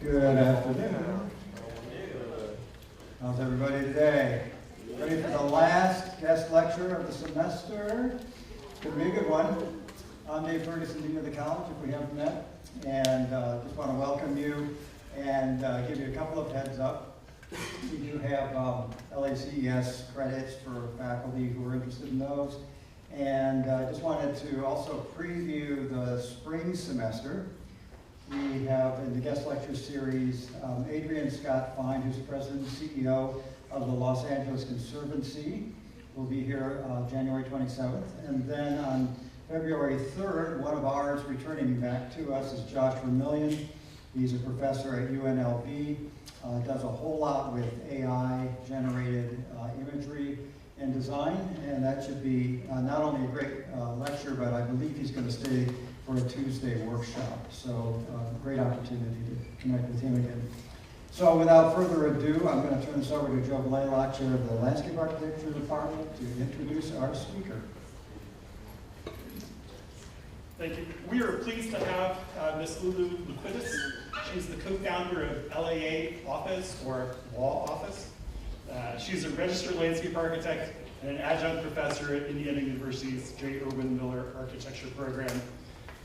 Good afternoon. How's everybody today? Ready for the last guest lecture of the semester? It's going to be a good one. I'm Dave Ferguson, Dean of the College, if we haven't met, and just want to welcome you and give you a couple of heads up. We do have LACES credits for faculty who are interested in those, and just wanted to also preview the spring semester. We have in the guest lecture series Adrian Scott Fine, who's the president and CEO of the Los Angeles Conservancy, will be here January 27th. And then on February 3rd, one of ours returning back to us is Josh Vermillion. He's a professor at UNLV, does a whole lot with AI-generated imagery and design, and that should be not only a great lecture, but I believe he's going to stay for a Tuesday workshop. So great opportunity to connect with him again. So without further ado, I'm going to turn this over to Joe Blaylock, chair of the Landscape Architecture Department, to introduce our speaker. Thank you. We are pleased to have Ms. Lulu Loquidis. She's the co-founder of LAA Office, or Law Office. She's a registered landscape architect and an adjunct professor at Indiana University's J. Irwin Miller Architecture Program.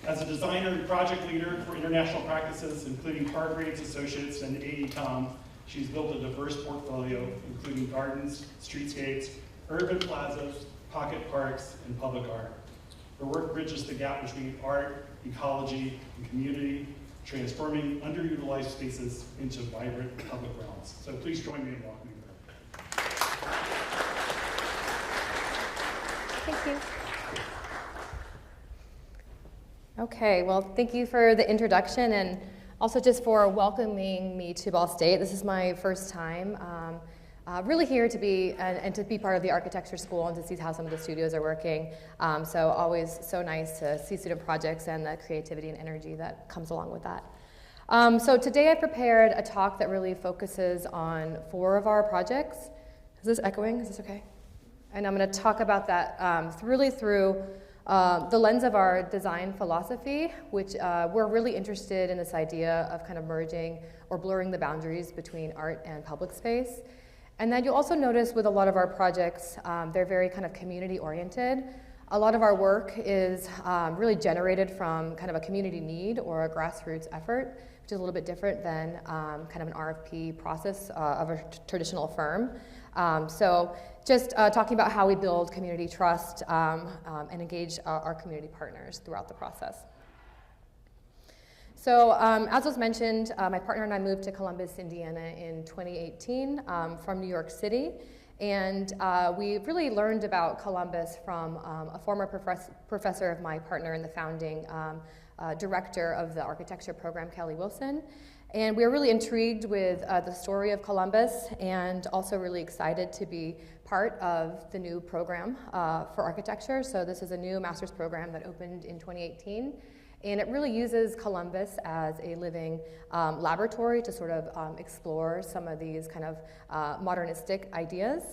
As a designer and project leader for international practices, including Hargraves Associates and AECOM, she's built a diverse portfolio, including gardens, streetscapes, urban plazas, pocket parks, and public art. Her work bridges the gap between art, ecology, and community, transforming underutilized spaces into vibrant public realms. So please join me in welcoming her. Thank you. Okay, well, thank you for the introduction and also just for welcoming me to Ball State. This is my first time really here to be and to be part of the architecture school and to see how some of the studios are working. So always so nice to see student projects and the creativity and energy that comes along with that. So today I prepared a talk that really focuses on 4 of our projects. Is this echoing? Is this okay? And I'm going to talk about that really through the lens of our design philosophy, which we're really interested in this idea of kind of merging or blurring the boundaries between art and public space. And then you'll also notice with a lot of our projects, they're very kind of community oriented. A lot of our work is really generated from kind of a community need or a grassroots effort, which is a little bit different than kind of an RFP process of a traditional firm. So just talking about how we build community trust and engage our community partners throughout the process. So as was mentioned, my partner and I moved to Columbus, Indiana in 2018 from New York City. And we really learned about Columbus from a former professor of my partner and the founding director of the architecture program, Kelly Wilson. And we were really intrigued with the story of Columbus and also really excited to be part of the new program for architecture. So this is a new master's program that opened in 2018. And it really uses Columbus as a living laboratory to sort of explore some of these kind of modernistic ideas.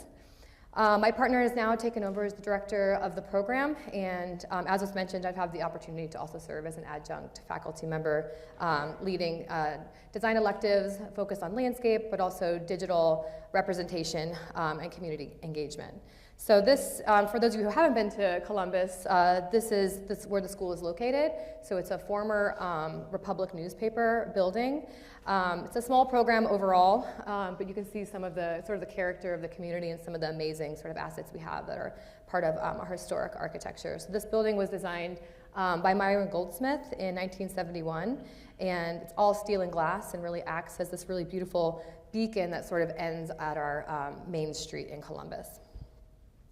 My partner has now taken over as the director of the program, and as was mentioned, I've had the opportunity to also serve as an adjunct faculty member, leading design electives focused on landscape, but also digital representation and community engagement. So this, for those of you who haven't been to Columbus, this is where the school is located. So it's a former Republic newspaper building. It's a small program overall, but you can see some of the sort of the character of the community and some of the amazing sort of assets we have that are part of our historic architecture. So this building was designed by Myron Goldsmith in 1971, and it's all steel and glass and really acts as this really beautiful beacon that sort of ends at our main street in Columbus.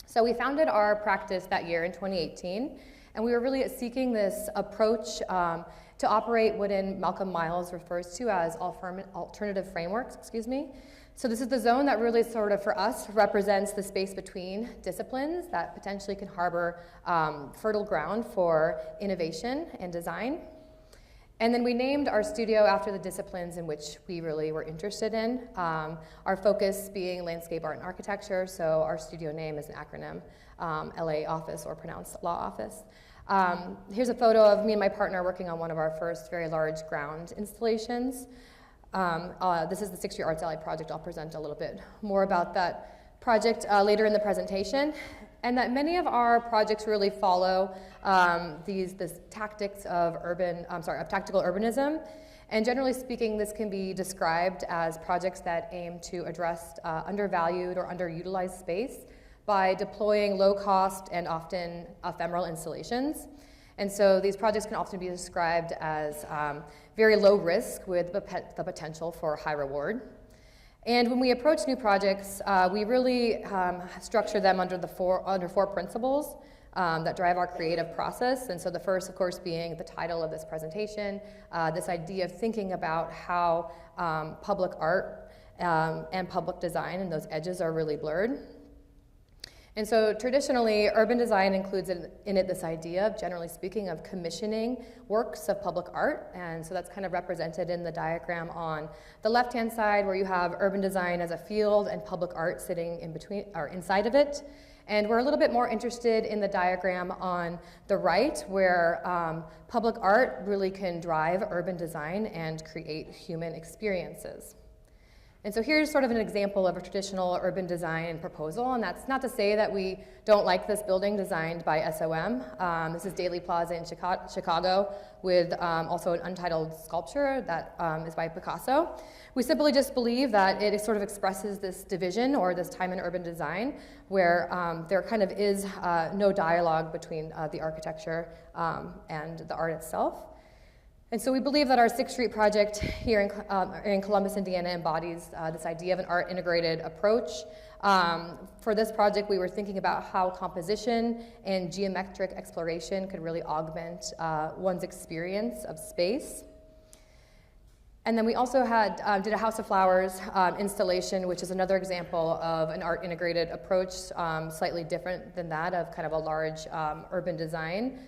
So we founded our practice that year in 2018, and we were really seeking this approach to operate what in Malcolm Miles refers to as alternative frameworks, So this is the zone that really sort of, for us, represents the space between disciplines that potentially can harbor fertile ground for innovation and design. And then we named our studio after the disciplines in which we really were interested in, our focus being landscape art and architecture, so our studio name is an acronym, LAA Office, or pronounced Law Office. Here's a photo of me and my partner working on one of our first very large ground installations. This is the 6th Street Arts Alley project. I'll present a little bit more about that project later in the presentation. And that many of our projects really follow this tactics of tactical urbanism. And generally speaking, this can be described as projects that aim to address undervalued or underutilized space by deploying low-cost and often ephemeral installations. And so these projects can often be described as very low risk with the potential for high reward. And when we approach new projects, we really structure them under four principles that drive our creative process. And so the first, of course, being the title of this presentation, this idea of thinking about how public art and public design and those edges are really blurred. And so traditionally, urban design includes in it this idea of, generally speaking, of commissioning works of public art. And so that's kind of represented in the diagram on the left-hand side, where you have urban design as a field and public art sitting in between or inside of it. And we're a little bit more interested in the diagram on the right, where public art really can drive urban design and create human experiences. And so here's sort of an example of a traditional urban design proposal, and that's not to say that we don't like this building designed by SOM. This is Daley Plaza in Chicago with also an untitled sculpture that is by Picasso. We simply just believe that it sort of expresses this division or this time in urban design where there kind of is no dialogue between the architecture and the art itself. And so we believe that our 6th Street project here in Columbus, Indiana embodies this idea of an art integrated approach. For this project, we were thinking about how composition and geometric exploration could really augment one's experience of space. And then we also did a House of Flowers installation, which is another example of an art integrated approach, slightly different than that of kind of a large urban design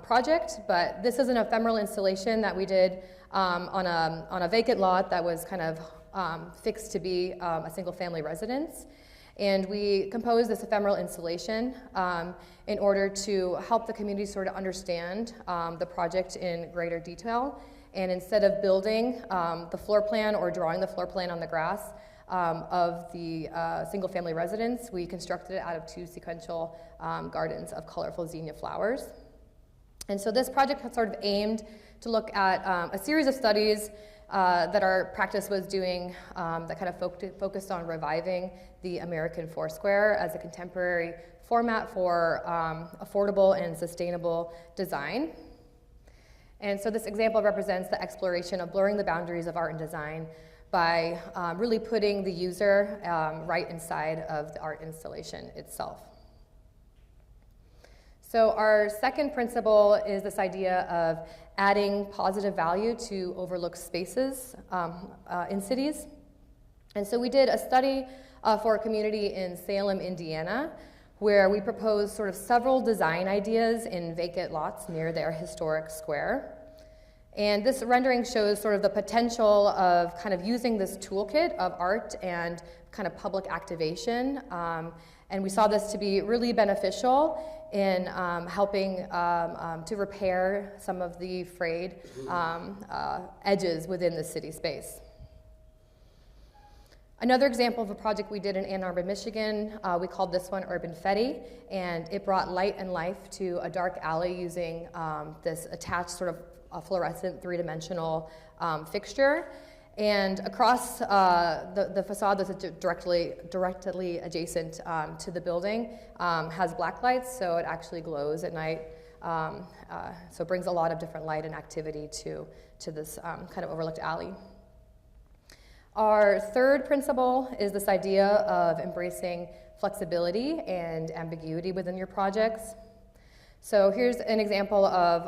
project, but this is an ephemeral installation that we did on a vacant lot that was kind of fixed to be a single-family residence. And we composed this ephemeral installation in order to help the community sort of understand the project in greater detail. And instead of building the floor plan or drawing the floor plan on the grass of the single-family residence, we constructed it out of 2 sequential gardens of colorful zinnia flowers. And so this project was sort of aimed to look at a series of studies that our practice was doing that kind of focused on reviving the American Foursquare as a contemporary format for affordable and sustainable design. And so this example represents the exploration of blurring the boundaries of art and design by really putting the user right inside of the art installation itself. So our second principle is this idea of adding positive value to overlooked spaces in cities. And so we did a study for a community in Salem, Indiana, where we proposed sort of several design ideas in vacant lots near their historic square. And this rendering shows sort of the potential of kind of using this toolkit of art and kind of public activation. And we saw this to be really beneficial in helping to repair some of the frayed edges within the city space. Another example of a project we did in Ann Arbor, Michigan, we called this one Urban Fetty, and it brought light and life to a dark alley using this attached sort of a fluorescent three-dimensional fixture. And across the facade that's directly adjacent to the building has black lights, so it actually glows at night. So it brings a lot of different light and activity to this kind of overlooked alley. Our third principle is this idea of embracing flexibility and ambiguity within your projects. So here's an example of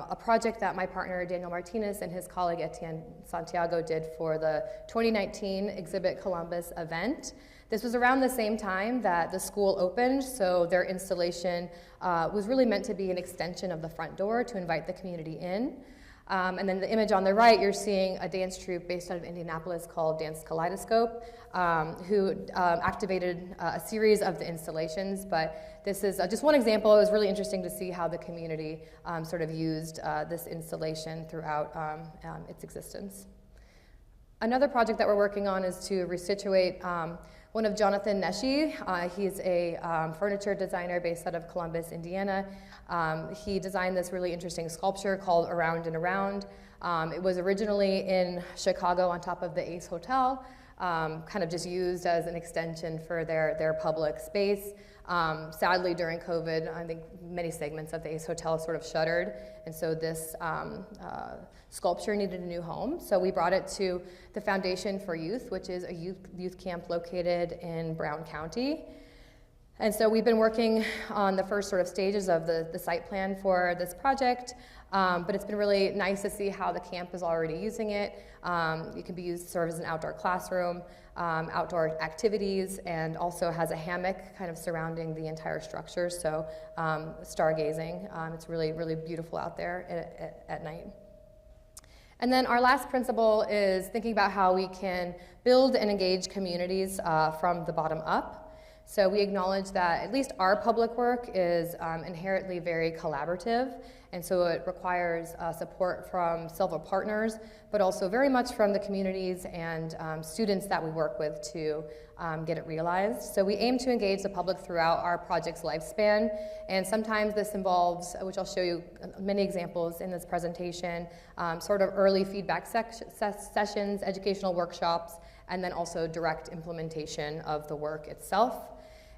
a project that my partner Daniel Martinez and his colleague Etienne Santiago did for the 2019 Exhibit Columbus event. This was around the same time that the school opened, so their installation was really meant to be an extension of the front door to invite the community in. And then the image on the right, you're seeing a dance troupe based out of Indianapolis called Dance Kaleidoscope, who activated a series of the installations, but this is just one example. It was really interesting to see how the community sort of used this installation throughout its existence. Another project that we're working on is to resituate one of Jonathan Neshi. He's a furniture designer based out of Columbus, Indiana. He designed this really interesting sculpture called Around and Around. It was originally in Chicago on top of the Ace Hotel, kind of just used as an extension for their public space. Sadly, during COVID, I think many segments of the Ace Hotel sort of shuttered, and so this sculpture needed a new home. So we brought it to the Foundation for Youth, which is a youth camp located in Brown County. And so we've been working on the first sort of stages of the site plan for this project, but it's been really nice to see how the camp is already using it. It can be used to serve as an outdoor classroom, outdoor activities, and also has a hammock kind of surrounding the entire structure, so stargazing. It's really, really beautiful out there at night. And then our last principle is thinking about how we can build and engage communities from the bottom up. So we acknowledge that at least our public work is inherently very collaborative, and so it requires support from several partners, but also very much from the communities and students that we work with to get it realized. So we aim to engage the public throughout our project's lifespan, and sometimes this involves, which I'll show you many examples in this presentation, sort of early feedback sessions, educational workshops, and then also direct implementation of the work itself.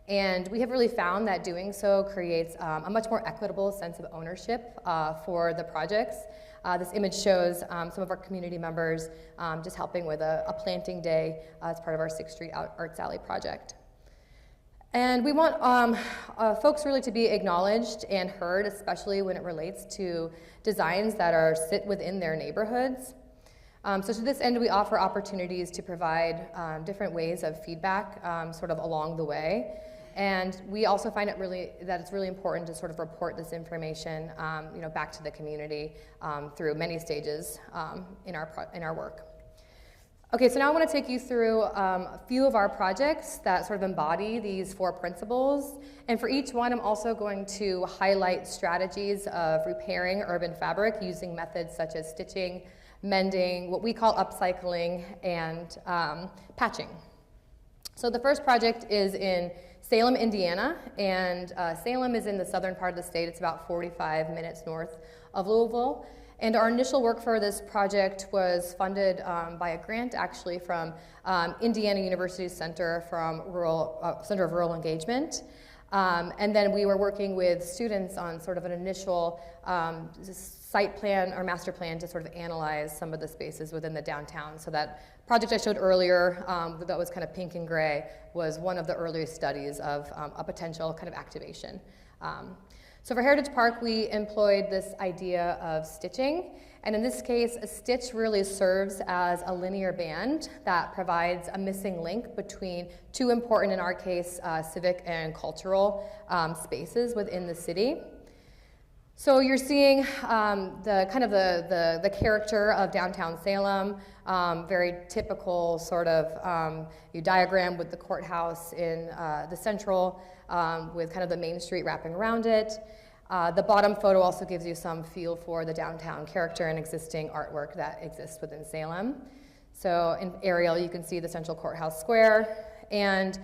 And we have really found that doing so creates a much more equitable sense of ownership for the projects. This image shows some of our community members just helping with a planting day as part of our 6th Street Arts Alley project. And we want folks really to be acknowledged and heard, especially when it relates to designs that sit within their neighborhoods. So to this end, we offer opportunities to provide different ways of feedback sort of along the way. And we also find that it's really important to sort of report this information back to the community through many stages in our work. Okay, so now I want to take you through a few of our projects that sort of embody these 4 principles. And for each one, I'm also going to highlight strategies of repairing urban fabric using methods such as stitching, mending, what we call upcycling, and patching. So the first project is in Salem, Indiana, and Salem is in the southern part of the state. It's about 45 minutes north of Louisville. And our initial work for this project was funded by a grant actually from Indiana University's Center of Rural Engagement. And then we were working with students on sort of an initial site plan or master plan to sort of analyze some of the spaces within the downtown. So that project I showed earlier that was kind of pink and gray was one of the earliest studies of a potential kind of activation. So for Heritage Park, we employed this idea of stitching. And in this case, a stitch really serves as a linear band that provides a missing link between 2 important, in our case, civic and cultural spaces within the city. So you're seeing the character of downtown Salem, very typical sort of you diagram with the courthouse in the central, with kind of the main street wrapping around it. The bottom photo also gives you some feel for the downtown character and existing artwork that exists within Salem. So in aerial, you can see the central courthouse square, and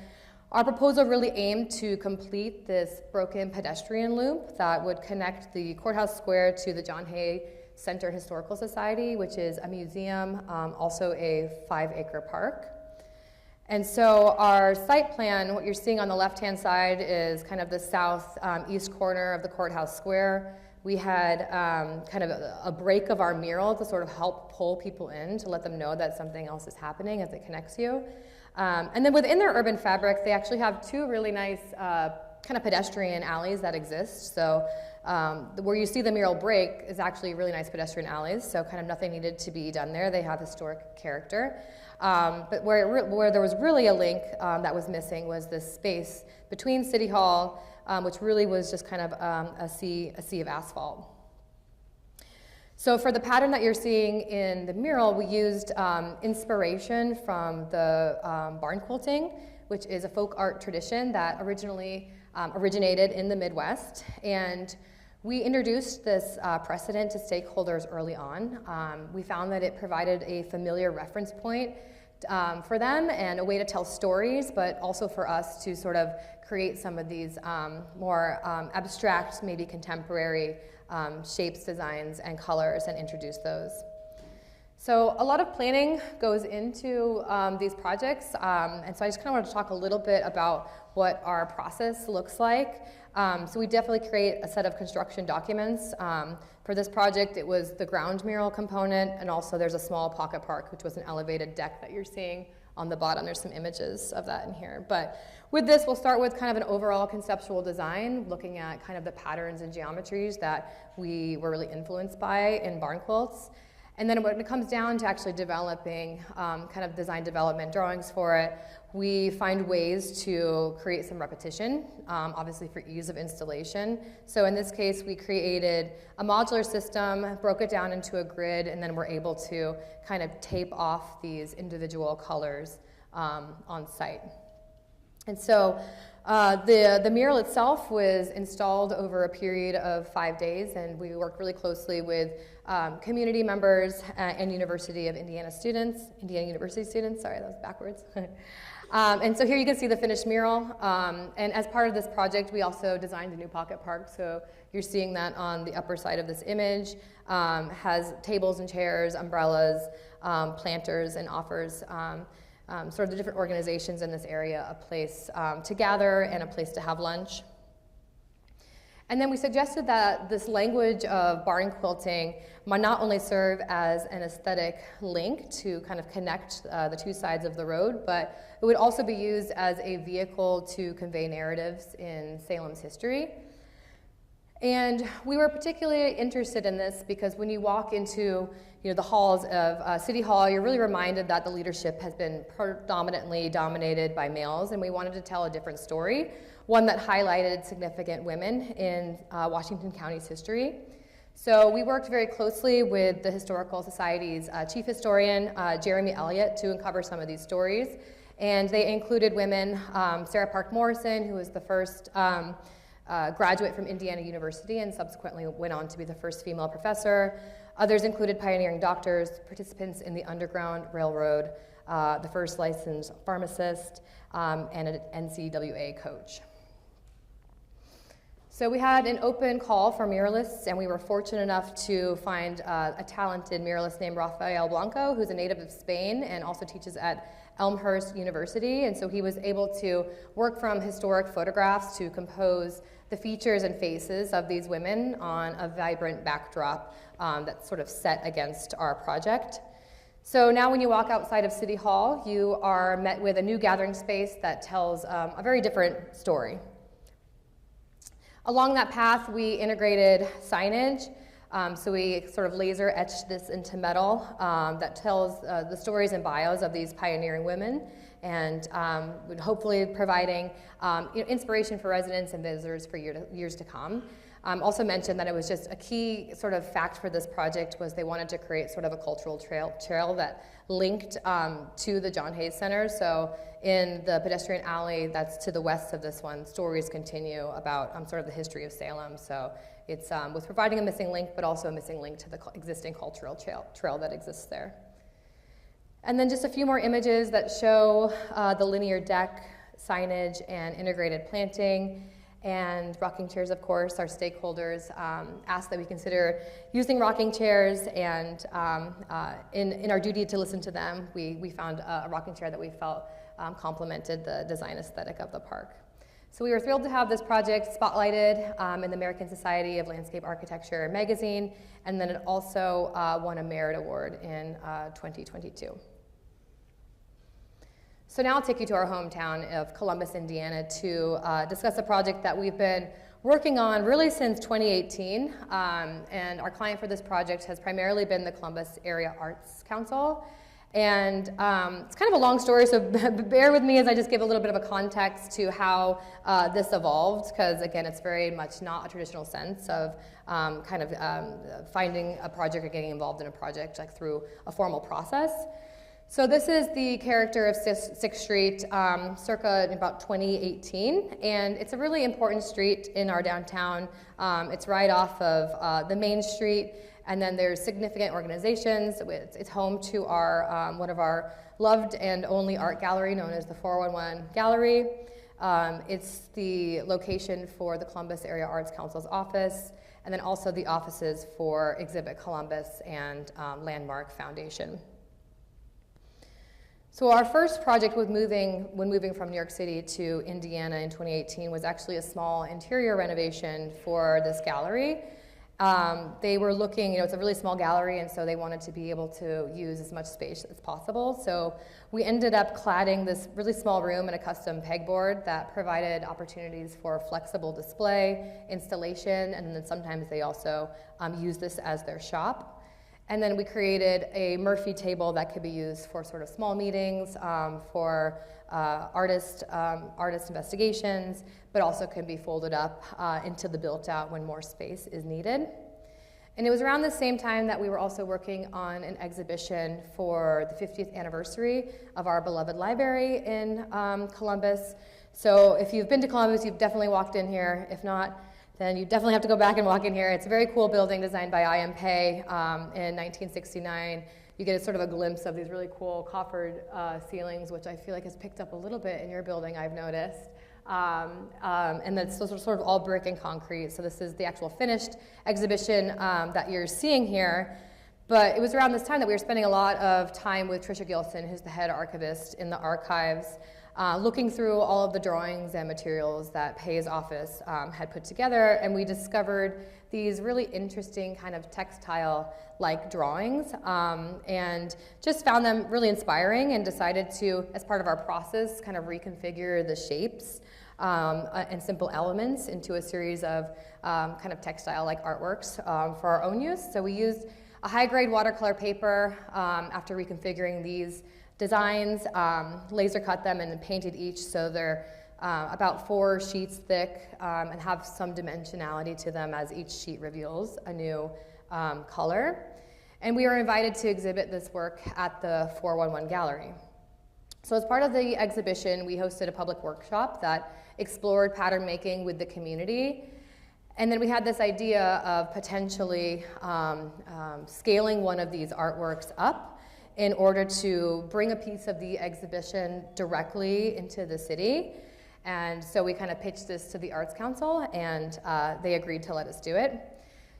our proposal really aimed to complete this broken pedestrian loop that would connect the courthouse square to the John Hay Center Historical Society, which is a museum, also a 5-acre park. And so our site plan, what you're seeing on the left-hand side is kind of the southeast corner of the courthouse square. We had kind of a break of our mural to sort of help pull people in, to let them know that something else is happening as it connects you. And then within their urban fabric, they actually have 2 really nice kind of pedestrian alleys that exist. So where you see the mural break is actually really nice pedestrian alleys, so kind of nothing needed to be done there. They have historic character. But where there was really a link that was missing was this space between City Hall, which really was just kind of a sea of asphalt. So for the pattern that you're seeing in the mural, we used inspiration from the barn quilting, which is a folk art tradition that originally originated in the Midwest. And We introduced this precedent to stakeholders early on. We found that it provided a familiar reference point for them and a way to tell stories, but also for us to sort of create some of these more abstract, maybe contemporary shapes, designs, and colors and introduce those. So a lot of planning goes into these projects, and so I just kind of want to talk a little bit about what our process looks like. So we definitely create a set of construction documents. For this project, it was the ground mural component, and also there's a small pocket park, which was an elevated deck that you're seeing on the bottom. There's some images of that in here. But with this, we'll start with kind of an overall conceptual design, looking at kind of the patterns and geometries that we were really influenced by in barn quilts. And then when it comes down to actually developing kind of design development drawings for it, we find ways to create some repetition, obviously for ease of installation. So in this case, we created a modular system, broke it down into a grid, and then we're able to kind of tape off these individual colors on site. And so the mural itself was installed over a period of 5 days, and we worked really closely with community members and University of Indiana students, Indiana University students, sorry, that was backwards. And so here you can see the finished mural. And as part of this project, we also designed a new pocket park. So you're seeing that on the upper side of this image. Has tables and chairs, umbrellas, planters, and offers sort of the different organizations in this area a place to gather and a place to have lunch. And then we suggested that this language of barn quilting might not only serve as an aesthetic link to kind of connect the two sides of the road, but it would also be used as a vehicle to convey narratives in Salem's history. And we were particularly interested in this because when you walk into the halls of City Hall, you're really reminded that the leadership has been predominantly dominated by males, and we wanted to tell a different story, one that highlighted significant women in Washington County's history. So we worked very closely with the Historical Society's chief historian, Jeremy Elliott, to uncover some of these stories. And they included women, Sarah Park Morrison, who was the first graduate from Indiana University and subsequently went on to be the first female professor. Others included pioneering doctors, participants in the Underground Railroad, the first licensed pharmacist, and an NCAA coach. So we had an open call for muralists, and we were fortunate enough to find a talented muralist named Rafael Blanco, who's a native of Spain and also teaches at Elmhurst University. And so he was able to work from historic photographs to compose the features and faces of these women on a vibrant backdrop that's sort of set against our project. So now when you walk outside of City Hall, you are met with a new gathering space that tells a very different story. Along that path, we integrated signage. So we sort of laser etched this into metal that tells the stories and bios of these pioneering women, and hopefully providing inspiration for residents and visitors for years to come. Also mentioned that it was just a key sort of fact for this project was they wanted to create sort of a cultural trail that linked to the John Hayes Center. So in the pedestrian alley that's to the west of this one, stories continue about sort of the history of Salem. So it's was providing a missing link, but also a missing link to the existing cultural trail that exists there. And then just a few more images that show the linear deck, signage, and integrated planting. And rocking chairs, of course, our stakeholders asked that we consider using rocking chairs, and in our duty to listen to them, we found a rocking chair that we felt complemented the design aesthetic of the park. So we were thrilled to have this project spotlighted in the American Society of Landscape Architecture magazine, and then it also won a Merit Award in 2022. So now I'll take you to our hometown of Columbus, Indiana, to discuss a project that we've been working on really since 2018. And our client for this project has primarily been the Columbus Area Arts Council. And it's kind of a long story, so bear with me as I just give a little bit of a context to how this evolved, because again, it's very much not a traditional sense of finding a project or getting involved in a project like through a formal process. So this is the character of 6th Street circa about 2018, and it's a really important street in our downtown. It's right off of the main street, and then there's significant organizations. It's home to our one of our loved and only art gallery known as the 411 Gallery. It's the location for the Columbus Area Arts Council's office, and then also the offices for Exhibit Columbus and Landmark Foundation. So our first project when moving from New York City to Indiana in 2018 was actually a small interior renovation for this gallery. They were looking, it's a really small gallery, and so they wanted to be able to use as much space as possible. So we ended up cladding this really small room in a custom pegboard that provided opportunities for flexible display, installation, and then sometimes they also use this as their shop. And then we created a Murphy table that could be used for sort of small meetings, for artist investigations, but also can be folded up into the built-out when more space is needed. And it was around the same time that we were also working on an exhibition for the 50th anniversary of our beloved library in Columbus. So if you've been to Columbus, you've definitely walked in here. If not, then you definitely have to go back and walk in here. It's a very cool building designed by I.M. Pei in 1969. You get a sort of a glimpse of these really cool coffered ceilings, which I feel like has picked up a little bit in your building, I've noticed. And that's sort of all brick and concrete. So this is the actual finished exhibition that you're seeing here. But it was around this time that we were spending a lot of time with Tricia Gilson, who's the head archivist in the archives, looking through all of the drawings and materials that Pei's office had put together, and we discovered these really interesting kind of textile-like drawings, and just found them really inspiring and decided to, as part of our process, kind of reconfigure the shapes and simple elements into a series of kind of textile-like artworks for our own use. So we used a high-grade watercolor paper after reconfiguring these designs, laser cut them and then painted each so they're about 4 sheets thick and have some dimensionality to them as each sheet reveals a new color. And we were invited to exhibit this work at the 411 Gallery. So as part of the exhibition, we hosted a public workshop that explored pattern making with the community. And then we had this idea of potentially scaling one of these artworks up in order to bring a piece of the exhibition directly into the city. And so we kind of pitched this to the Arts Council, and they agreed to let us do it.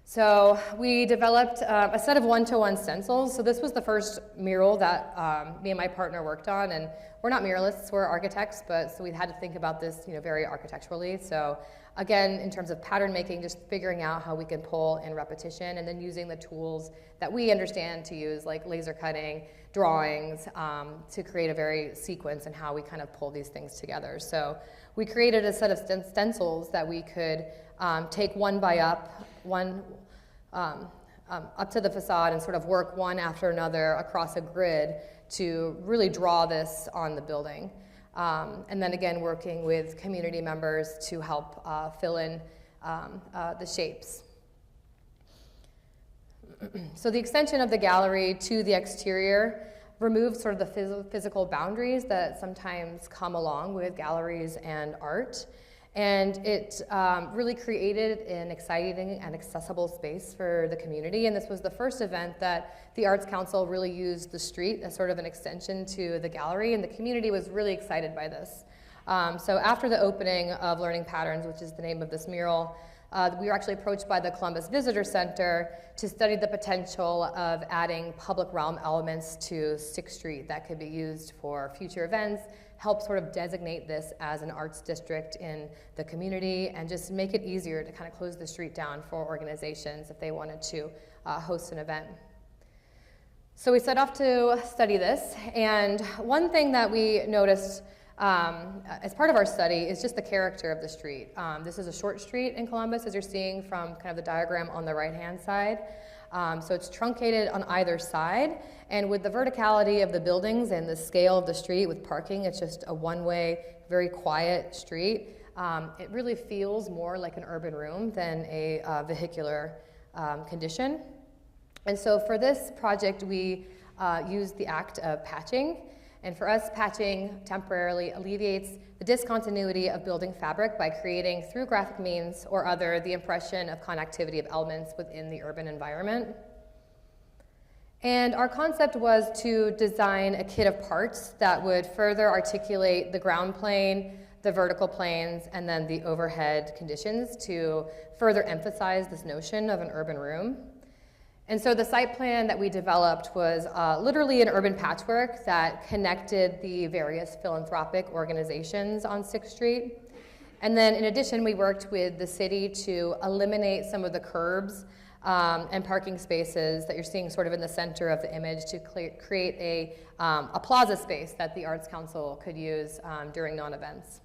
So we developed a set of one-to-one stencils. So this was the first mural that me and my partner worked on, and we're not muralists, we're architects, but so we had to think about this, very architecturally. So again, in terms of pattern making, just figuring out how we can pull in repetition, and then using the tools that we understand to use, like laser cutting, drawings, to create a very sequence and how we kind of pull these things together. So we created a set of stencils that we could take one up to the facade and sort of work one after another across a grid to really draw this on the building. And then again, working with community members to help fill in the shapes. So the extension of the gallery to the exterior removes sort of the physical boundaries that sometimes come along with galleries and art. And it really created an exciting and accessible space for the community. And this was the first event that the Arts Council really used the street as sort of an extension to the gallery, and the community was really excited by this. So after the opening of Learning Patterns, which is the name of this mural, we were actually approached by the Columbus Visitor Center to study the potential of adding public realm elements to 6th Street that could be used for future events, help sort of designate this as an arts district in the community, and just make it easier to kind of close the street down for organizations if they wanted to host an event. So we set off to study this, and one thing that we noticed as part of our study is just the character of the street. This is a short street in Columbus, as you're seeing from kind of the diagram on the right-hand side. So it's truncated on either side, and with the verticality of the buildings and the scale of the street with parking, it's just a one-way, very quiet street. It really feels more like an urban room than a vehicular condition. And so for this project, we used the act of patching. And for us, patching temporarily alleviates the discontinuity of building fabric by creating, through graphic means or other, the impression of connectivity of elements within the urban environment. And our concept was to design a kit of parts that would further articulate the ground plane, the vertical planes, and then the overhead conditions to further emphasize this notion of an urban room. And so the site plan that we developed was literally an urban patchwork that connected the various philanthropic organizations on 6th Street. And then in addition, we worked with the city to eliminate some of the curbs and parking spaces that you're seeing sort of in the center of the image to create a plaza space that the Arts Council could use during non-events.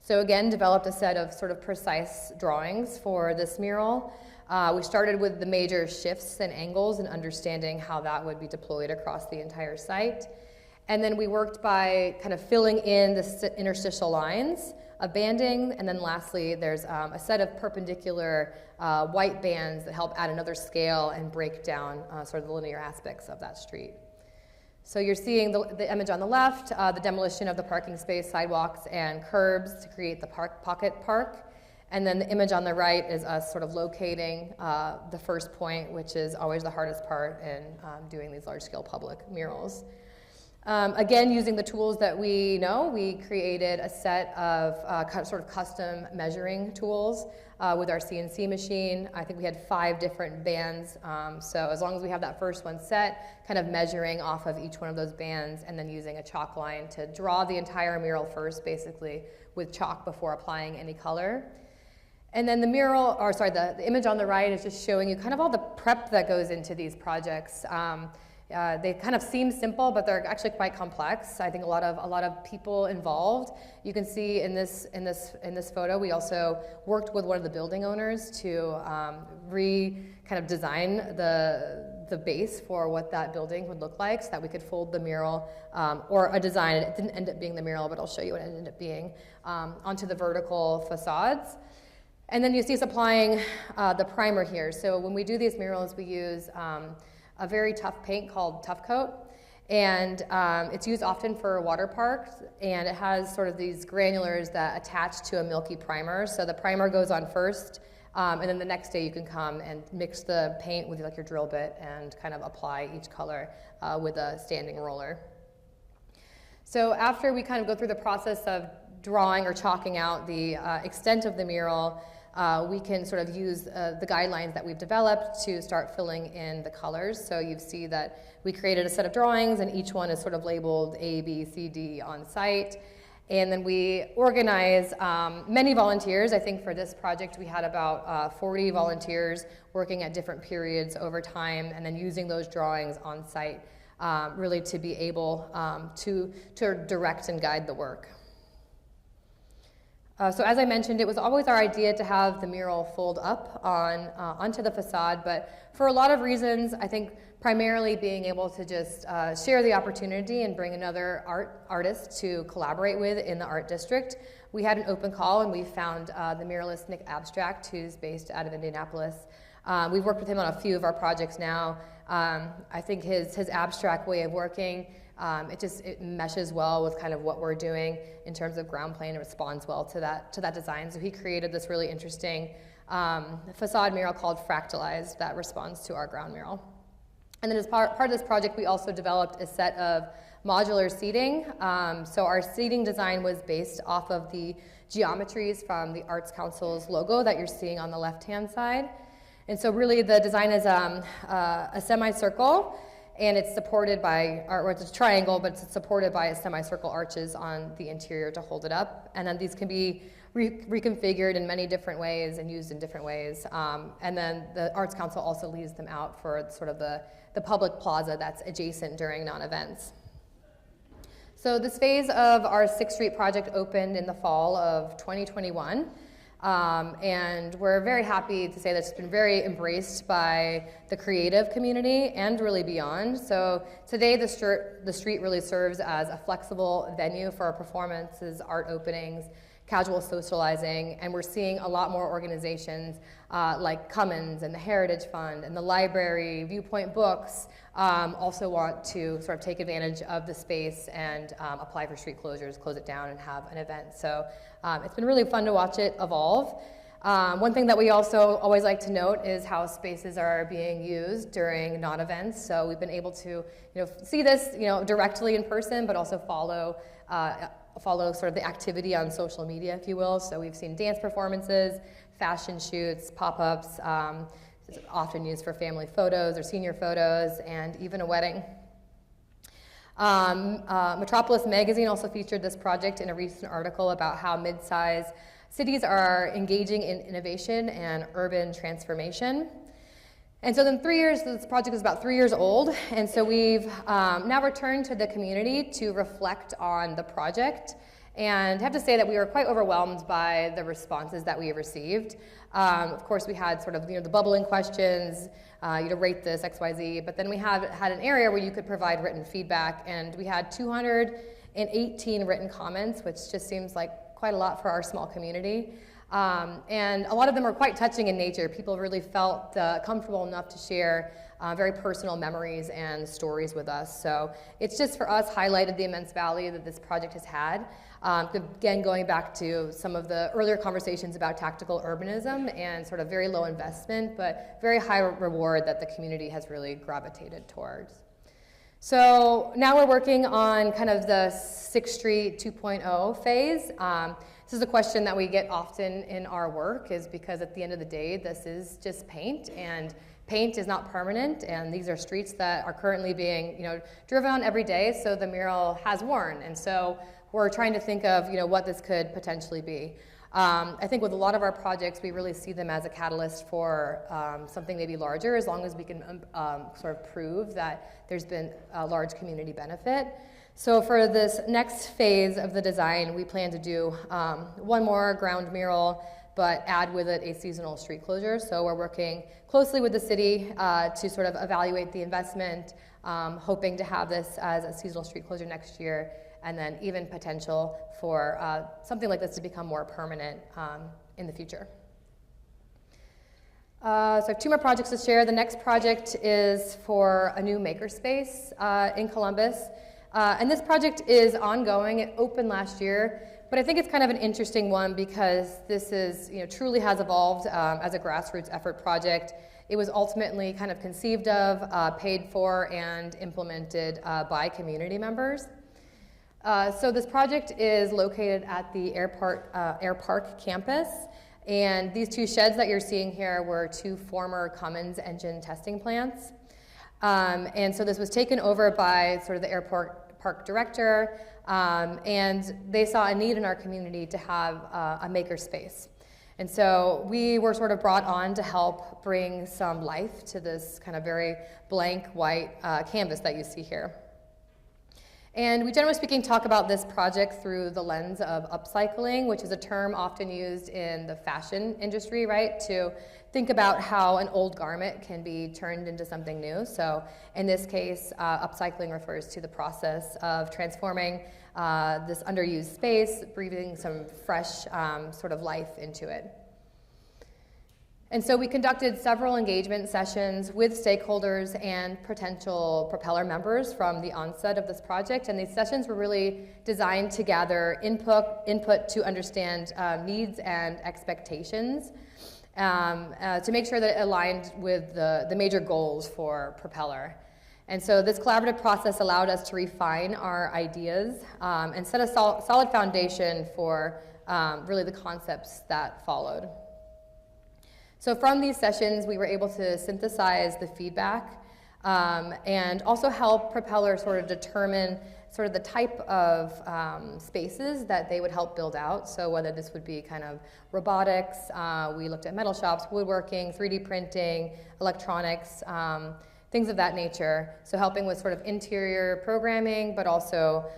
So again, developed a set of sort of precise drawings for this mural. We started with the major shifts and angles and understanding how that would be deployed across the entire site. And then we worked by kind of filling in the interstitial lines of banding. And then lastly, there's a set of perpendicular white bands that help add another scale and break down sort of the linear aspects of that street. So you're seeing the image on the left, the demolition of the parking space, sidewalks, and curbs to create the pocket park. And then the image on the right is us sort of locating the first point, which is always the hardest part in doing these large-scale public murals. Again, using the tools that we know, we created a set of sort of custom measuring tools with our CNC machine. I think we had 5 different bands. So as long as we have that first one set, kind of measuring off of each one of those bands and then using a chalk line to draw the entire mural first, basically, with chalk before applying any color. And then the image on the right is just showing you kind of all the prep that goes into these projects. They kind of seem simple, but they're actually quite complex. I think a lot of people involved. You can see in this photo, we also worked with one of the building owners to kind of design the base for what that building would look like, so that we could fold the mural or a design. It didn't end up being the mural, but I'll show you what it ended up being onto the vertical facades. And then you see us applying the primer here. So when we do these murals, we use a very tough paint called Tough Coat. And it's used often for water parks. And it has sort of these granulars that attach to a milky primer. So the primer goes on first. And then the next day you can come and mix the paint with like your drill bit and kind of apply each color with a standing roller. So after we kind of go through the process of drawing or chalking out the extent of the mural, we can sort of use the guidelines that we've developed to start filling in the colors. So you see that we created a set of drawings, and each one is sort of labeled A, B, C, D on site. And then we organize many volunteers. I think for this project we had about 40 volunteers working at different periods over time, and then using those drawings on site really to be able to direct and guide the work. So as I mentioned, it was always our idea to have the mural fold up onto the facade, but for a lot of reasons, I think primarily being able to just share the opportunity and bring another artist to collaborate with in the art district. We had an open call, and we found the muralist Nick Abstract, who's based out of Indianapolis. We've worked with him on a few of our projects now. I think his abstract way of working, it meshes well with kind of what we're doing in terms of ground plane. It responds well to that design. So he created this really interesting facade mural called Fractalized that responds to our ground mural. And then as part of this project, we also developed a set of modular seating. So our seating design was based off of the geometries from the Arts Council's logo that you're seeing on the left-hand side. And so really the design is a semicircle, and it's supported by, or it's a triangle, but it's supported by semicircle arches on the interior to hold it up. And then these can be reconfigured in many different ways and used in different ways. And then the Arts Council also leaves them out for sort of the public plaza that's adjacent during non-events. So this phase of our 6th Street project opened in the fall of 2021. And we're very happy to say that it's been very embraced by the creative community and really beyond. So today the street really serves as a flexible venue for our performances, art openings, casual socializing, and we're seeing a lot more organizations like Cummins and the Heritage Fund and the library, Viewpoint Books, also want to sort of take advantage of the space and apply for street closures, close it down, and have an event. So it's been really fun to watch it evolve. One thing that we also always like to note is how spaces are being used during non-events. So we've been able to, see this, directly in person, but also follow sort of the activity on social media, if you will. So we've seen dance performances, fashion shoots, pop-ups, often used for family photos or senior photos, and even a wedding. Metropolis Magazine also featured this project in a recent article about how mid-size cities are engaging in innovation and urban transformation. And so then 3 years, this project is about 3 years old, and so we've now returned to the community to reflect on the project. And I have to say that we were quite overwhelmed by the responses that we received. Of course, we had sort of the bubbling questions, rate this, XYZ, but then we had an area where you could provide written feedback, and we had 218 written comments, which just seems like quite a lot for our small community. And a lot of them were quite touching in nature. People really felt comfortable enough to share very personal memories and stories with us. So it's just for us highlighted the immense value that this project has had. Again, going back to some of the earlier conversations about tactical urbanism and sort of very low investment, but very high reward that the community has really gravitated towards. So now we're working on kind of the 6th Street 2.0 phase. This is a question that we get often in our work, is because at the end of the day, this is just paint, and paint is not permanent, and these are streets that are currently being driven on every day, so the mural has worn. And so we're trying to think of what this could potentially be. I think with a lot of our projects, we really see them as a catalyst for something maybe larger, as long as we can sort of prove that there's been a large community benefit. So for this next phase of the design, we plan to do one more ground mural, but add with it a seasonal street closure. So we're working closely with the city to sort of evaluate the investment, hoping to have this as a seasonal street closure next year, and then even potential for something like this to become more permanent in the future. So I have 2 more projects to share. The next project is for a new makerspace in Columbus. And this project is ongoing. It opened last year, but I think it's kind of an interesting one because this is, truly has evolved as a grassroots effort project. It was ultimately kind of conceived of, paid for, and implemented by community members. So this project is located at the Air Park campus, and these 2 sheds that you're seeing here were 2 former Cummins engine testing plants. And so this was taken over by sort of the airport park director, and they saw a need in our community to have a maker space. And so we were sort of brought on to help bring some life to this kind of very blank white canvas that you see here. And we, generally speaking, talk about this project through the lens of upcycling, which is a term often used in the fashion industry, right? To think about how an old garment can be turned into something new. So in this case, upcycling refers to the process of transforming this underused space, breathing some fresh sort of life into it. And so we conducted several engagement sessions with stakeholders and potential Propeller members from the onset of this project, and these sessions were really designed to gather input to understand needs and expectations, to make sure that it aligned with the major goals for Propeller. And so this collaborative process allowed us to refine our ideas and set a solid foundation for really the concepts that followed. So from these sessions, we were able to synthesize the feedback and also help Propeller sort of determine sort of the type of spaces that they would help build out. So whether this would be kind of robotics, we looked at metal shops, woodworking, 3D printing, electronics, things of that nature. So helping with sort of interior programming, but also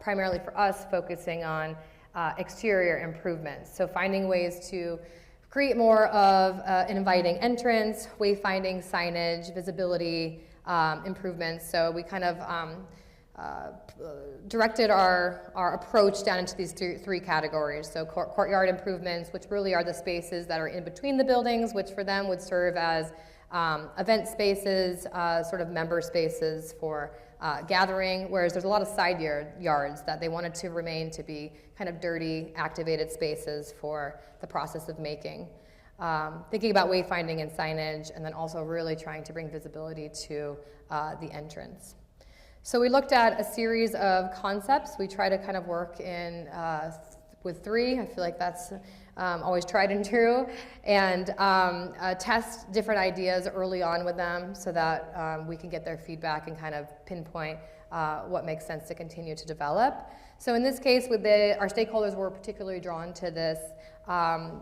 primarily for us focusing on exterior improvements. So finding ways to create more of an inviting entrance, wayfinding, signage, visibility improvements. So we kind of directed our approach down into these three categories. So courtyard improvements, which really are the spaces that are in between the buildings, which for them would serve as event spaces, sort of member spaces for gathering, whereas there's a lot of side yards that they wanted to remain to be kind of dirty, activated spaces for the process of making. Thinking about wayfinding and signage, and then also really trying to bring visibility to the entrance. So we looked at a series of concepts. We try to kind of work in with three. I feel like that's always tried and true, and test different ideas early on with them so that we can get their feedback and kind of pinpoint what makes sense to continue to develop. So in this case, our stakeholders were particularly drawn to this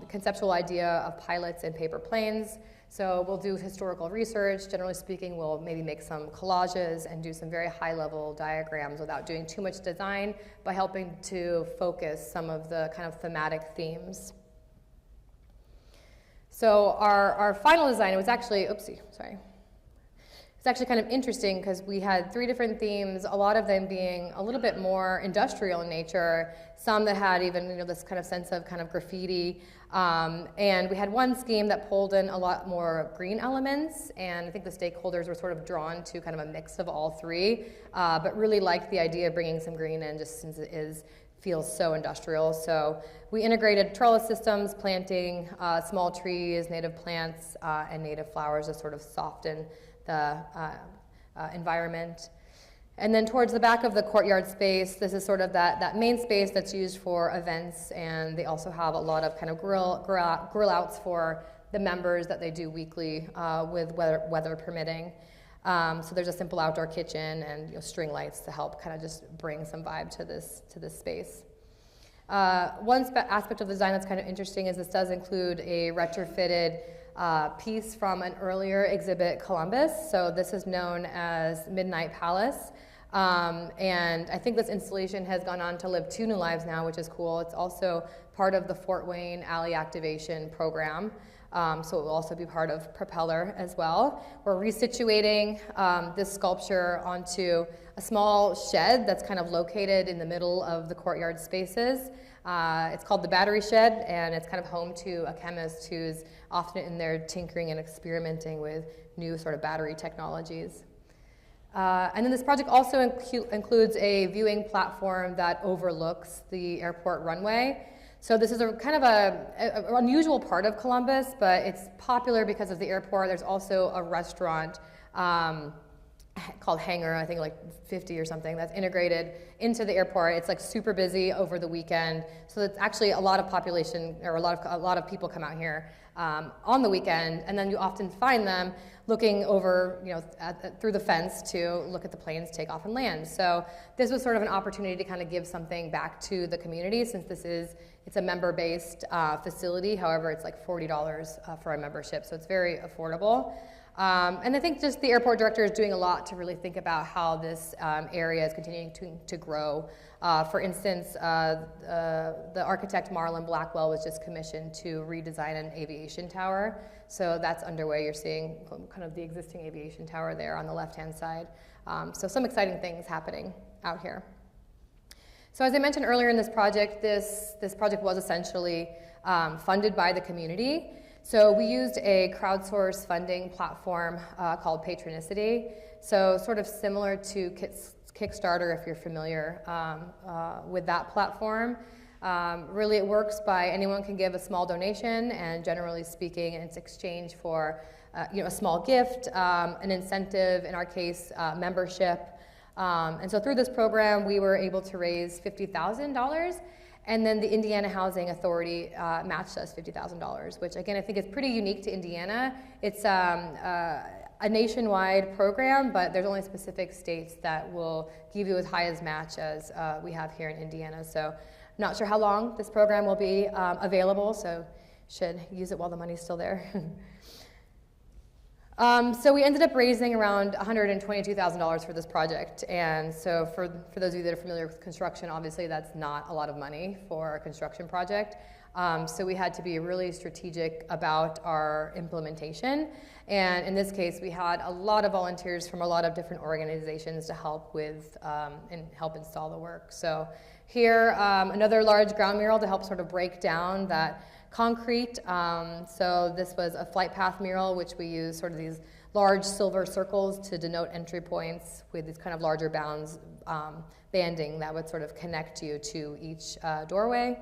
conceptual idea of pilots and paper planes. So we'll do historical research. Generally speaking, we'll maybe make some collages and do some very high-level diagrams without doing too much design, by helping to focus some of the kind of thematic themes. So our final design, it was actually, it's actually kind of interesting because we had three different themes, a lot of them being a little bit more industrial in nature, some that had even this kind of sense of kind of graffiti, and we had one scheme that pulled in a lot more green elements, and I think the stakeholders were sort of drawn to kind of a mix of all three, but really liked the idea of bringing some green in just since it feels so industrial. So we integrated trellis systems, planting small trees, native plants, and native flowers to sort of soften the environment. And then towards the back of the courtyard space, this is sort of that main space that's used for events, and they also have a lot of kind of grill outs for the members that they do weekly with weather permitting. So there's a simple outdoor kitchen and string lights to help kind of just bring some vibe to this space. One aspect of the design that's kind of interesting is this does include a retrofitted piece from an earlier exhibit, Columbus. So this is known as Midnight Palace. And I think this installation has gone on to live 2 new lives now, which is cool. It's also part of the Fort Wayne Alley Activation Program. So it will also be part of Propeller as well. We're resituating this sculpture onto a small shed that's kind of located in the middle of the courtyard spaces. It's called the Battery Shed, and it's kind of home to a chemist who's often in there tinkering and experimenting with new sort of battery technologies. And then this project also includes a viewing platform that overlooks the airport runway. So this is a kind of an unusual part of Columbus, but it's popular because of the airport. There's also a restaurant called Hangar, I think like 50 or something, that's integrated into the airport. It's like super busy over the weekend. So it's actually a lot of population, or a lot of people come out here on the weekend, and then you often find them looking over, through the fence to look at the planes take off and land. So this was sort of an opportunity to kind of give something back to the community, since it's a member-based facility. However, it's like $40 for a membership, so it's very affordable. And I think just the airport director is doing a lot to really think about how this area is continuing to grow. For instance, the architect Marlon Blackwell was just commissioned to redesign an aviation tower. So that's underway. You're seeing kind of the existing aviation tower there on the left-hand side. So some exciting things happening out here. So as I mentioned earlier in this project, this project was essentially funded by the community. So we used a crowdsourced funding platform called Patronicity. So sort of similar to Kickstarter, if you're familiar with that platform. Really it works by anyone can give a small donation, and generally speaking, it's exchanged for a small gift, an incentive, in our case, membership. And so through this program, we were able to raise $50,000. And then the Indiana Housing Authority matched us $50,000, which again I think is pretty unique to Indiana. It's a nationwide program, but there's only specific states that will give you as high as match as we have here in Indiana. So not sure how long this program will be available, so should use it while the money's still there. So we ended up raising around $122,000 for this project, and so for those of you that are familiar with construction, obviously that's not a lot of money for a construction project. So we had to be really strategic about our implementation. And in this case, we had a lot of volunteers from a lot of different organizations to help with and help install the work. So here, another large ground mural to help sort of break down that concrete. So this was a flight path mural, which we use sort of these large silver circles to denote entry points with these kind of larger banding that would sort of connect you to each doorway.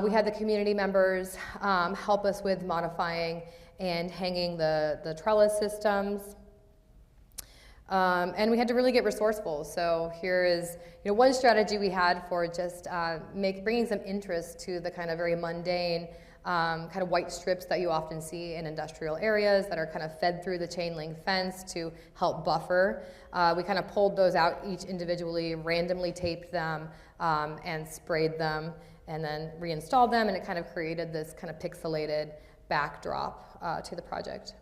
We had the community members help us with modifying and hanging the trellis systems. And we had to really get resourceful. So here is one strategy we had for just bringing some interest to the kind of very mundane kind of white strips that you often see in industrial areas that are kind of fed through the chain link fence to help buffer. We kind of pulled those out each individually, randomly taped them, and sprayed them, and then reinstalled them, and it kind of created this kind of pixelated backdrop to the project.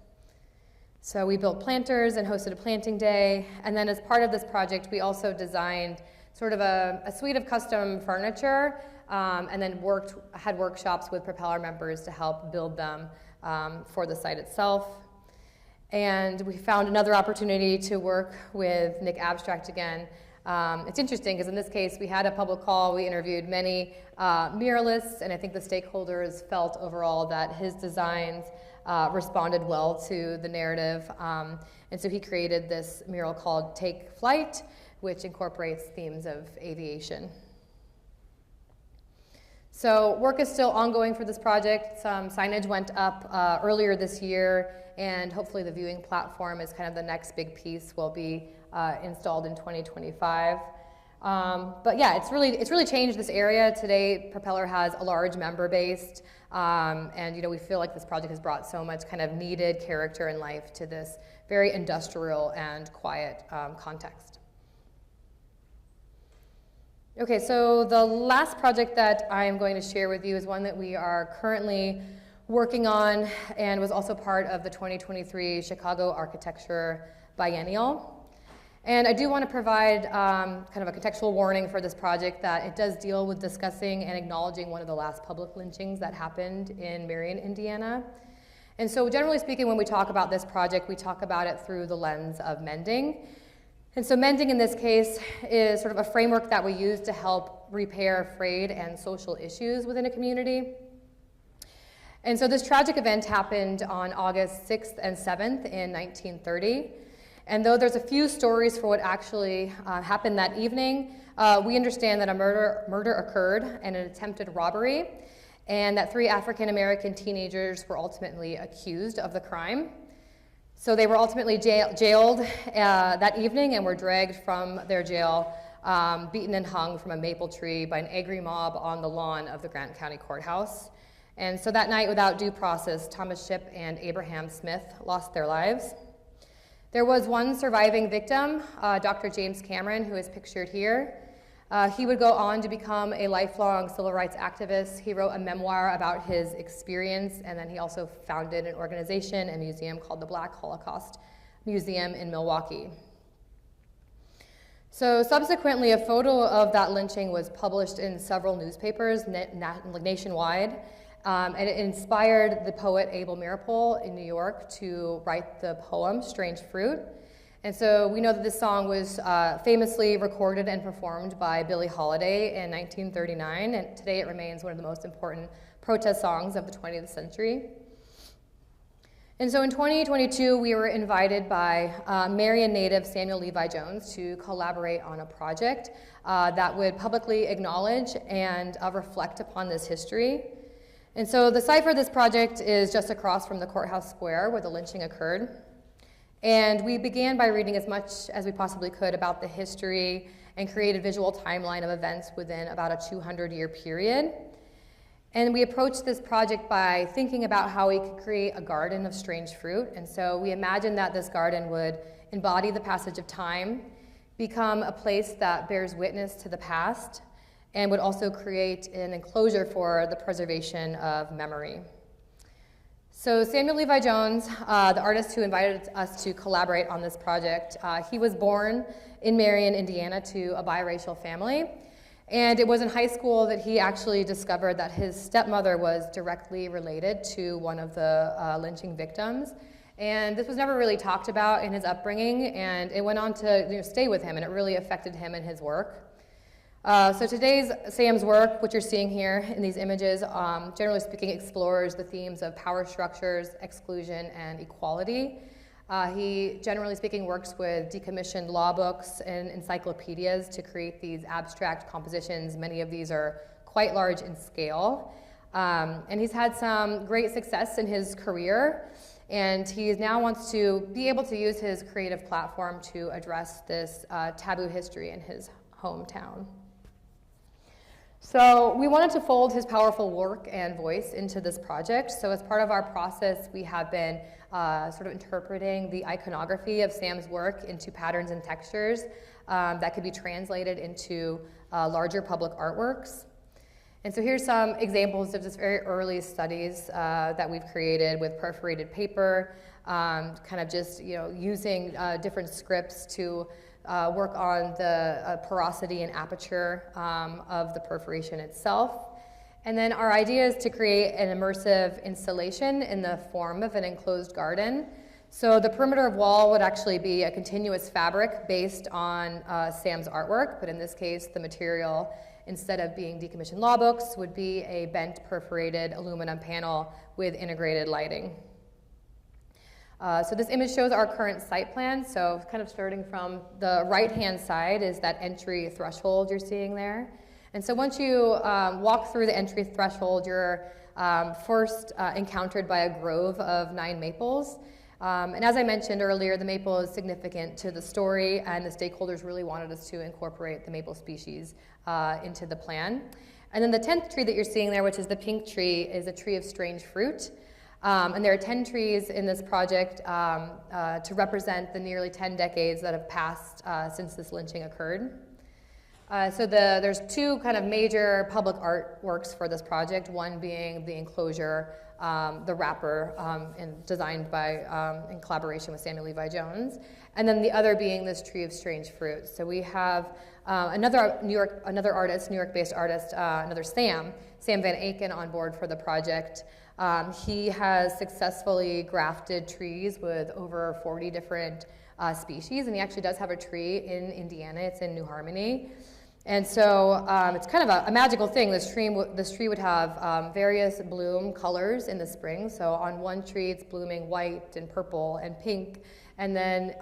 So we built planters and hosted a planting day, and then as part of this project, we also designed sort of a suite of custom furniture, and then had workshops with Propeller members to help build them for the site itself. And we found another opportunity to work with Nick Abstract again. It's interesting because in this case, we had a public call, we interviewed many muralists, and I think the stakeholders felt overall that his designs responded well to the narrative. And so he created this mural called Take Flight, which incorporates themes of aviation. So work is still ongoing for this project. Some signage went up earlier this year, and hopefully the viewing platform is kind of the next big piece will be installed in 2025. But yeah, it's really changed this area. Today, Propeller has a large member base, and we feel like this project has brought so much kind of needed character and life to this very industrial and quiet context. Okay, so the last project that I am going to share with you is one that we are currently working on and was also part of the 2023 Chicago Architecture Biennial. And I do want to provide kind of a contextual warning for this project that it does deal with discussing and acknowledging one of the last public lynchings that happened in Marion, Indiana. And so generally speaking, when we talk about this project, we talk about it through the lens of mending. And so mending in this case is sort of a framework that we use to help repair frayed and social issues within a community. And so this tragic event happened on August 6th and 7th in 1930. And though there's a few stories for what actually happened that evening, we understand that a murder occurred and an attempted robbery, and that 3 African-American teenagers were ultimately accused of the crime. So they were ultimately jailed that evening and were dragged from their jail, beaten and hung from a maple tree by an angry mob on the lawn of the Grant County Courthouse. And so that night, without due process, Thomas Shipp and Abraham Smith lost their lives. There was one surviving victim, Dr. James Cameron, who is pictured here. He would go on to become a lifelong civil rights activist. He wrote a memoir about his experience, and then he also founded an organization and museum called the Black Holocaust Museum in Milwaukee. So subsequently, a photo of that lynching was published in several newspapers nationwide, and it inspired the poet Abel Meeropol in New York to write the poem Strange Fruit. And so we know that this song was famously recorded and performed by Billie Holiday in 1939, and today it remains one of the most important protest songs of the 20th century. And so in 2022, we were invited by Marion native Samuel Levi Jones to collaborate on a project that would publicly acknowledge and reflect upon this history. And so the site for this project is just across from the courthouse square where the lynching occurred. And we began by reading as much as we possibly could about the history and create a visual timeline of events within about a 200-year period. And we approached this project by thinking about how we could create a garden of strange fruit. And so we imagined that this garden would embody the passage of time, become a place that bears witness to the past, and would also create an enclosure for the preservation of memory. So Samuel Levi Jones, the artist who invited us to collaborate on this project, he was born in Marion, Indiana to a biracial family. And it was in high school that he actually discovered that his stepmother was directly related to one of the lynching victims. And this was never really talked about in his upbringing, and it went on to stay with him, and it really affected him and his work. So today's Sam's work, which you're seeing here in these images, generally speaking, explores the themes of power structures, exclusion, and equality. He, generally speaking, works with decommissioned law books and encyclopedias to create these abstract compositions. Many of these are quite large in scale. And he's had some great success in his career, and he now wants to be able to use his creative platform to address this taboo history in his hometown. So we wanted to fold his powerful work and voice into this project. So as part of our process, we have been sort of interpreting the iconography of Sam's work into patterns and textures that could be translated into larger public artworks. And so here's some examples of just very early studies that we've created with perforated paper, kind of just using different scripts to work on the porosity and aperture of the perforation itself. And then our idea is to create an immersive installation in the form of an enclosed garden. So the perimeter of wall would actually be a continuous fabric based on Sam's artwork, but in this case, the material, instead of being decommissioned law books, would be a bent perforated aluminum panel with integrated lighting. So this image shows our current site plan. So kind of starting from the right-hand side is that entry threshold you're seeing there. And so once you walk through the entry threshold, you're first encountered by a grove of 9 maples. And as I mentioned earlier, the maple is significant to the story, and the stakeholders really wanted us to incorporate the maple species into the plan. And then the 10th tree that you're seeing there, which is the pink tree, is a tree of strange fruit. And there are 10 trees in this project to represent the nearly 10 decades that have passed since this lynching occurred. So there's 2 kind of major public artworks for this project, one being the enclosure, the wrapper, and designed by, in collaboration with Samuel Levi Jones, and then the other being this tree of strange fruit. So we have another New York-based artist, another Sam Van Aken on board for the project. He has successfully grafted trees with over 40 different species, and he actually does have a tree in Indiana. It's in New Harmony. And so it's kind of a magical thing. This tree would have various bloom colors in the spring. So on one tree, it's blooming white and purple and pink. And then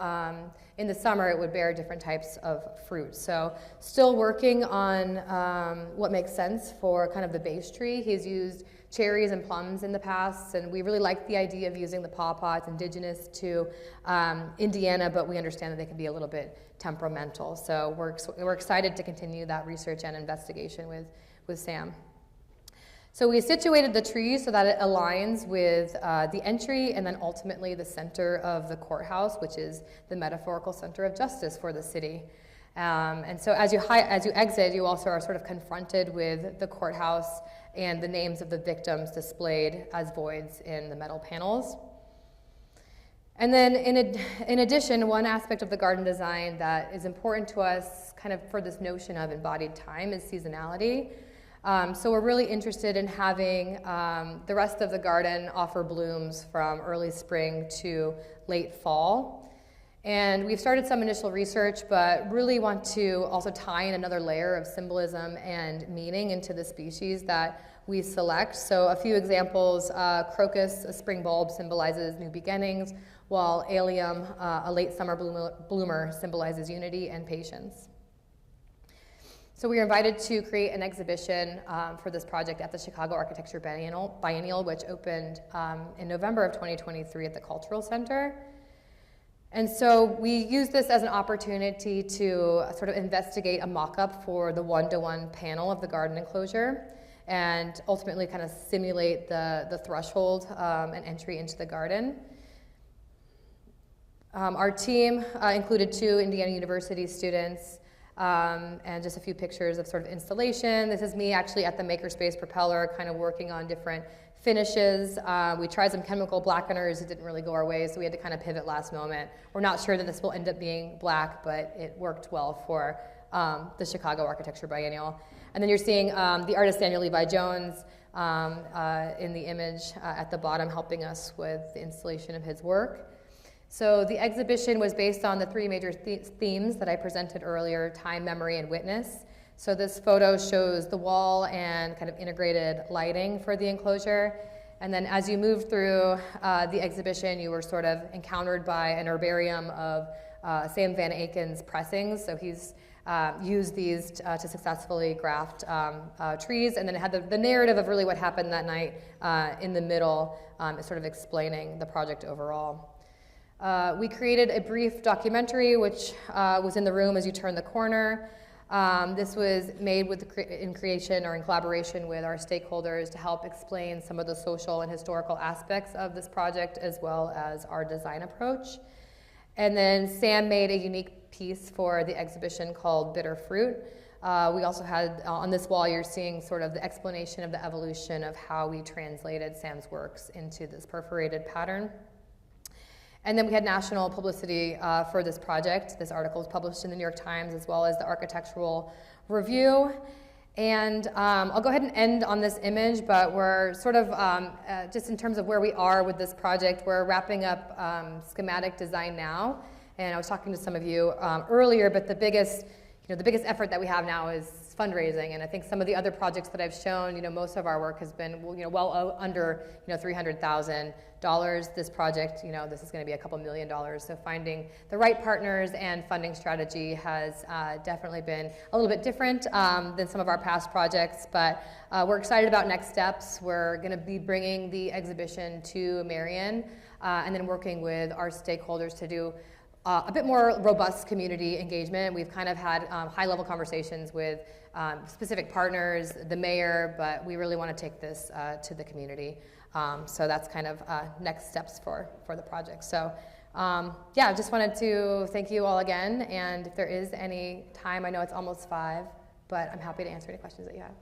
in the summer, it would bear different types of fruit. So still working on what makes sense for kind of the base tree. He's used cherries and plums in the past, and we really like the idea of using the pawpaw. It's indigenous to Indiana, but we understand that they can be a little bit temperamental. So we're excited to continue that research and investigation with Sam. So we situated the tree so that it aligns with the entry and then ultimately the center of the courthouse, which is the metaphorical center of justice for the city. And so as you exit, you also are sort of confronted with the courthouse and the names of the victims displayed as voids in the metal panels. And then in addition, one aspect of the garden design that is important to us kind of for this notion of embodied time is seasonality. So we're really interested in having the rest of the garden offer blooms from early spring to late fall. And we've started some initial research, but really want to also tie in another layer of symbolism and meaning into the species that we select. So a few examples, crocus, a spring bulb, symbolizes new beginnings, while allium, a late summer bloomer, symbolizes unity and patience. So we were invited to create an exhibition for this project at the Chicago Architecture Biennial, which opened in November of 2023 at the Cultural Center. And so we used this as an opportunity to sort of investigate a mock-up for the one-to-one panel of the garden enclosure and ultimately kind of simulate the threshold and entry into the garden. Our team included 2 Indiana University students and just a few pictures of sort of installation. This is me actually at the Makerspace Propeller kind of working on different finishes. We tried some chemical blackeners. It didn't really go our way, so we had to kind of pivot last moment. We're not sure that this will end up being black, but it worked well for the Chicago Architecture Biennial. And then you're seeing the artist Daniel Levi Jones in the image at the bottom, helping us with the installation of his work. So the exhibition was based on the three major themes that I presented earlier: time, memory, and witness. So this photo shows the wall and kind of integrated lighting for the enclosure. And then as you moved through the exhibition, you were sort of encountered by an herbarium of Sam Van Aken's pressings. So he's used these to successfully graft trees, and then it had the narrative of really what happened that night in the middle, sort of explaining the project overall. We created a brief documentary, which was in the room as you turn the corner. This was made in creation or in collaboration with our stakeholders to help explain some of the social and historical aspects of this project, as well as our design approach. And then Sam made a unique piece for the exhibition called Bitter Fruit. We also had, on this wall, you're seeing sort of the explanation of the evolution of how we translated Sam's works into this perforated pattern. And then we had national publicity for this project. This article was published in the New York Times, as well as the Architectural Review. And I'll go ahead and end on this image, but we're sort of, just in terms of where we are with this project, we're wrapping up schematic design now. And I was talking to some of you earlier, but the biggest effort that we have now is fundraising. And I think some of the other projects that I've shown, most of our work has been, well under, $300,000. This project, this is going to be a couple $1 million. So finding the right partners and funding strategy has definitely been a little bit different than some of our past projects, but we're excited about next steps. We're going to be bringing the exhibition to Marion and then working with our stakeholders to do a bit more robust community engagement. We've kind of had high-level conversations with specific partners, the mayor, but we really want to take this to the community. So that's kind of next steps for the project. So yeah, just wanted to thank you all again, and if there is any time, I know it's almost 5, but I'm happy to answer any questions that you have.